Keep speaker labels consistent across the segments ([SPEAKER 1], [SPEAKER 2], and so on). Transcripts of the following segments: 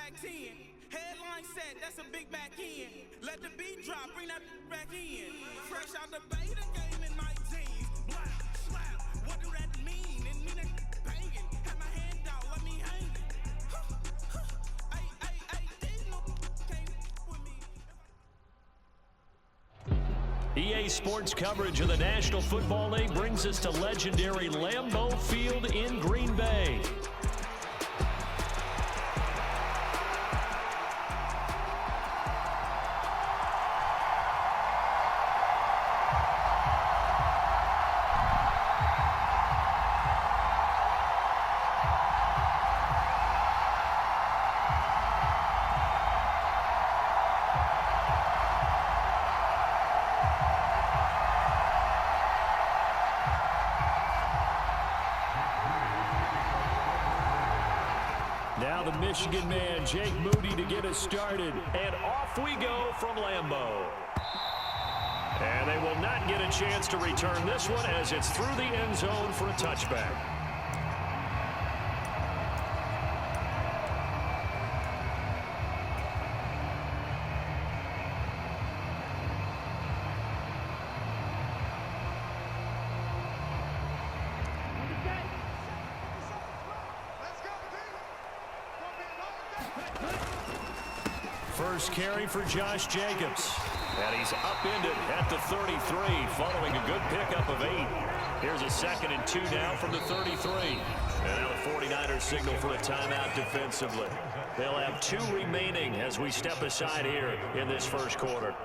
[SPEAKER 1] back 10. Headline set, that's a big back end. Let the beat drop, bring that back in. Fresh out the beta game in my jeans. Blap, slap, what do that mean? It mean that banging. Have my hand out, let me hang it. These no can't with me.
[SPEAKER 2] EA Sports coverage of the National Football League brings us to legendary Lambeau Field in Green Bay. Now the Michigan man, Jake Moody, to get us started. And off we go from Lambeau. And they will not get a chance to return this one as it's through the end zone for a touchback. First carry for Josh Jacobs. And he's upended at the 33 following a good pickup of 8. Here's a 2nd and 2 now from the 33. And now the 49ers signal for a timeout defensively. They'll have 2 remaining as we step aside here in this first quarter.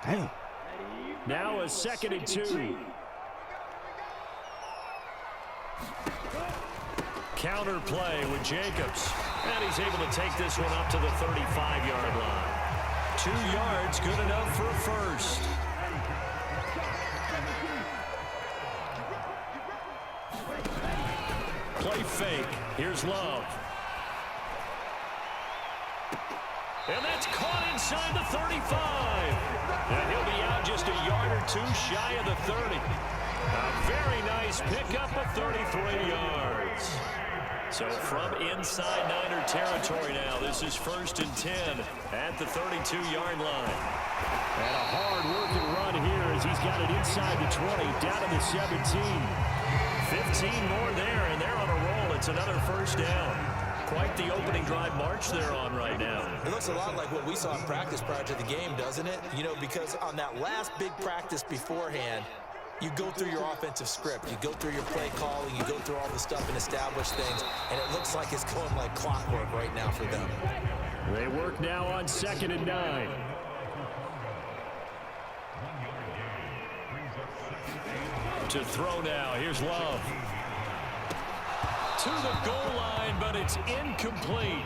[SPEAKER 2] Now a 2nd and 2. Counter play with Jacobs. And he's able to take this one up to the 35-yard line. 2 yards, good enough for a first. Play fake. Here's Love. And that's caught inside the 35. And he'll be out just a yard or 2 shy of the 30. A very nice pickup of 33 yards. So from inside Niner territory now, this is 1st and 10 at the 32-yard line. And a hard-working run here as he's got it inside the 20, down to the 17. 15 more there, and they're on a roll. It's another first down. Quite the opening drive march they're on right now.
[SPEAKER 3] It looks a lot like what we saw in practice prior to the game, doesn't it? You know, because on that last big practice beforehand, you go through your offensive script, you go through your play calling, you go through all the stuff and establish things, and it looks like it's going like clockwork right now for them.
[SPEAKER 2] They work now on 2nd and 9. To throw now, here's Love. To the goal line, but it's incomplete.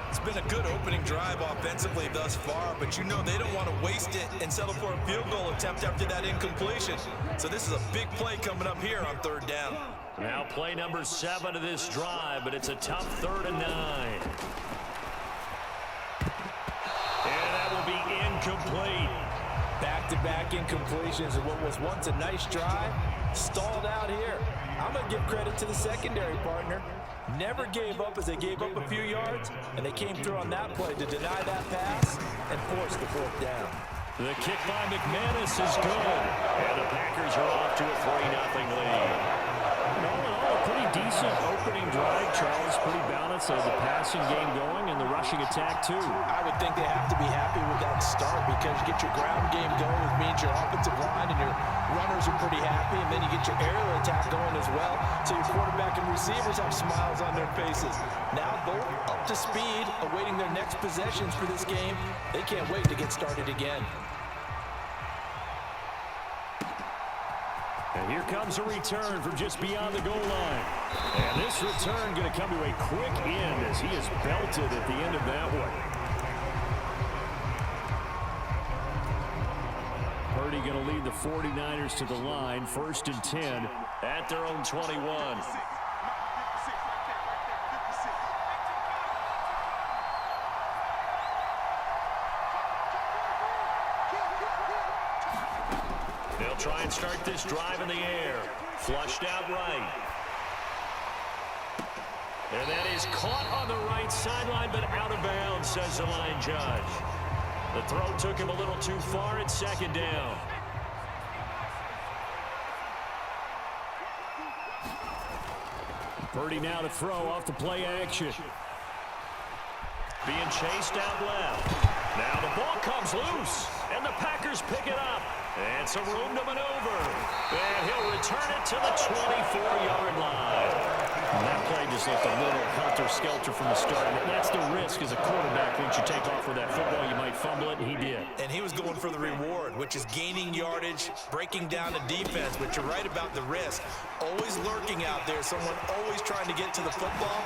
[SPEAKER 3] It's been a good opening drive offensively thus far, but you know they don't want to waste it and settle for a field goal attempt after that incompletion. So this is a big play coming up here on 3rd down.
[SPEAKER 2] Now play number 7 of this drive, but it's a tough 3rd and 9. And that will be incomplete.
[SPEAKER 3] Back-to-back incompletions of what was once a nice drive, stalled out here. I'm going to give credit to the secondary partner. Never gave up as they gave up a few yards, and they came through on that play to deny that pass and force the 4th down.
[SPEAKER 2] The kick by McManus is good, and the Packers are off to a 3-0 lead. All in all, a pretty decent opening drive, Charles. Pretty balanced. They have the passing game going and the rushing attack, too.
[SPEAKER 3] I would think they have to be happy with that start because you get your ground game going, which means your offensive line and your runners are pretty happy, and then you get your aerial attack going as well, so your quarterback and receivers have smiles on their faces. Now they're up to speed, awaiting their next possessions for this game. They can't wait to get started again.
[SPEAKER 2] And here comes a return from just beyond the goal line. And this return going to come to a quick end as he is belted at the end of that one. Purdy going to lead the 49ers to the line, 1st and 10 at their own 21. They'll try and start this drive in the air. Flushed out right. And that is caught on the right sideline, but out of bounds, says the line judge. The throw took him a little too far at 2nd down. Purdy now to throw off the play action. Being chased out left. Now the ball comes loose, and the Packers pick it up. And some room to maneuver. And he'll return it to the 24-yard line. And that play just looked a little helter-skelter from the start. And that's the risk as a quarterback. Once you take off with that football, you might fumble it, and he did.
[SPEAKER 3] And he was going for the reward, which is gaining yardage, breaking down the defense. But you're right about the risk. Always lurking out there, someone always trying to get to the football.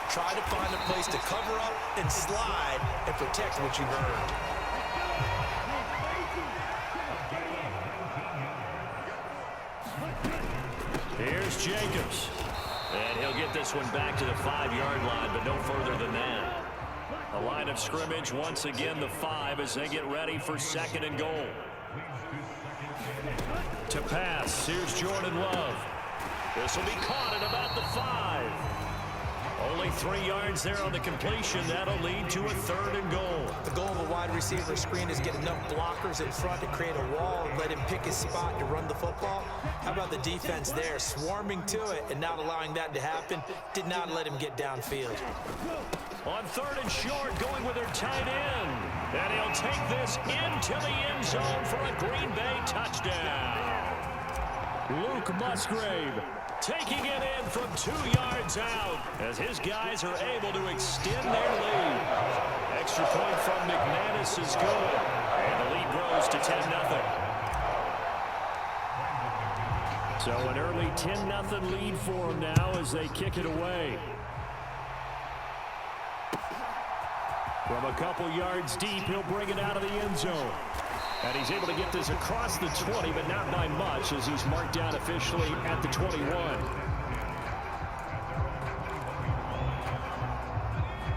[SPEAKER 3] Try to find a place to cover up and slide and protect what you've earned.
[SPEAKER 2] Here's Jacobs. And he'll get this one back to the 5-yard line, but no further than that. A line of scrimmage, once again the 5 as they get ready for 2nd and goal. To pass, here's Jordan Love. This will be caught at about the 5. Only 3 yards there on the completion. That'll lead to a 3rd and goal.
[SPEAKER 3] The goal of a wide receiver screen is get enough blockers in front to create a wall and let him pick his spot to run the football. How about the defense there, swarming to it and not allowing that to happen? Did not let him get downfield.
[SPEAKER 2] On 3rd and short, going with their tight end. And he'll take this into the end zone for a Green Bay touchdown. Luke Musgrave taking it in from 2 yards out as his guys are able to extend their lead. Extra point from McManus is good. And the lead lead grows to 10-0. So an early 10-0 lead for them now as they kick it away. From a couple yards deep, he'll bring it out of the end zone. And he's able to get this across the 20, but not by much as he's marked down officially at the 21.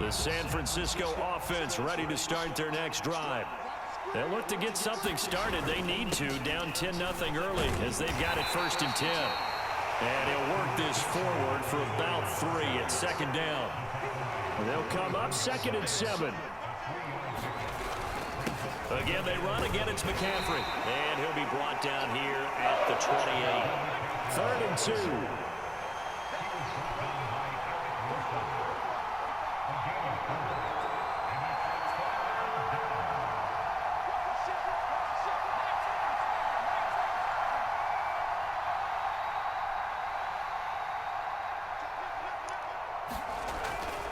[SPEAKER 2] The San Francisco offense ready to start their next drive. They'll look to get something started. They need to, down 10-0 early as they've got it 1st and 10. And he'll work this forward for about 3 at 2nd down. They'll come up 2nd and 7. Again, they run. Again, it's McCaffrey. And he'll be brought down here at the 28. 3rd and 2.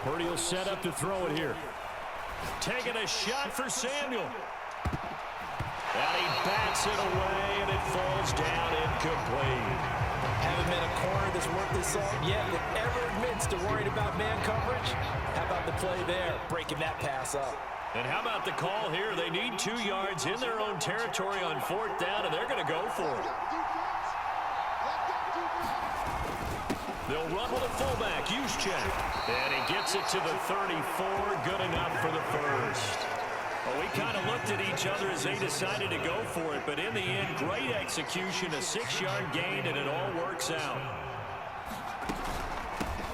[SPEAKER 2] Purdy will set up to throw it here. Taking a shot for Samuel. And he bats it away, and it falls down incomplete.
[SPEAKER 3] Haven't been a corner that's worth the salt yet that ever admits to worrying about man coverage. How about the play there, breaking that pass up?
[SPEAKER 2] And how about the call here? They need 2 yards in their own territory on 4th down, and they're going to go for it. They'll run with a fullback, Juszczyk. And he gets it to the 34, good enough for the first. Well, we kind of looked at each other as they decided to go for it, but in the end, great execution, a 6-yard gain, and it all works out.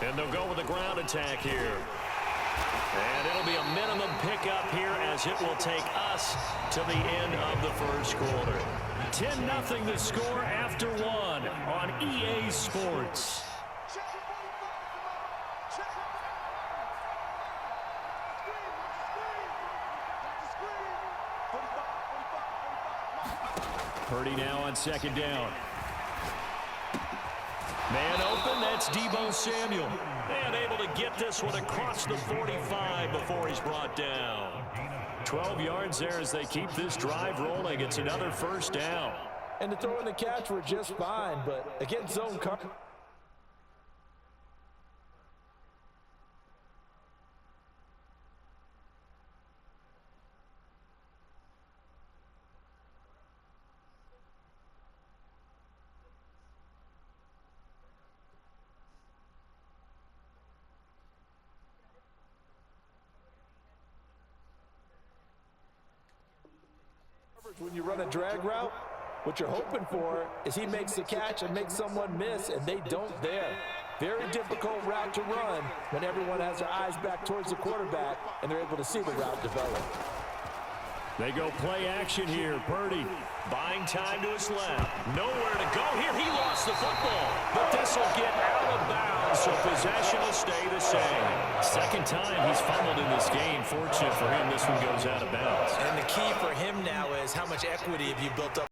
[SPEAKER 2] And they'll go with a ground attack here. And it'll be a minimum pickup here as it will take us to the end of the first quarter. 10-0 the score after 1 on EA Sports. Purdy now on 2nd down. Man open, that's Deebo Samuel. And able to get this one across the 45 before he's brought down. 12 yards there as they keep this drive rolling. It's another 1st down.
[SPEAKER 3] And the throw and the catch were just fine, but against zone coverage. When you run a drag route, what you're hoping for is he makes the catch and makes someone miss, and they don't there. Very difficult route to run when everyone has their eyes back towards the quarterback and they're able to see the route develop.
[SPEAKER 2] They go play action here. Purdy buying time to his left. Nowhere to go here. He lost the football. But this will get out of bounds, so possession will stay the same. 2nd time he's fumbled in this game. Fortunate for him, this one goes out of bounds.
[SPEAKER 3] And the key for him now is how much equity have you built up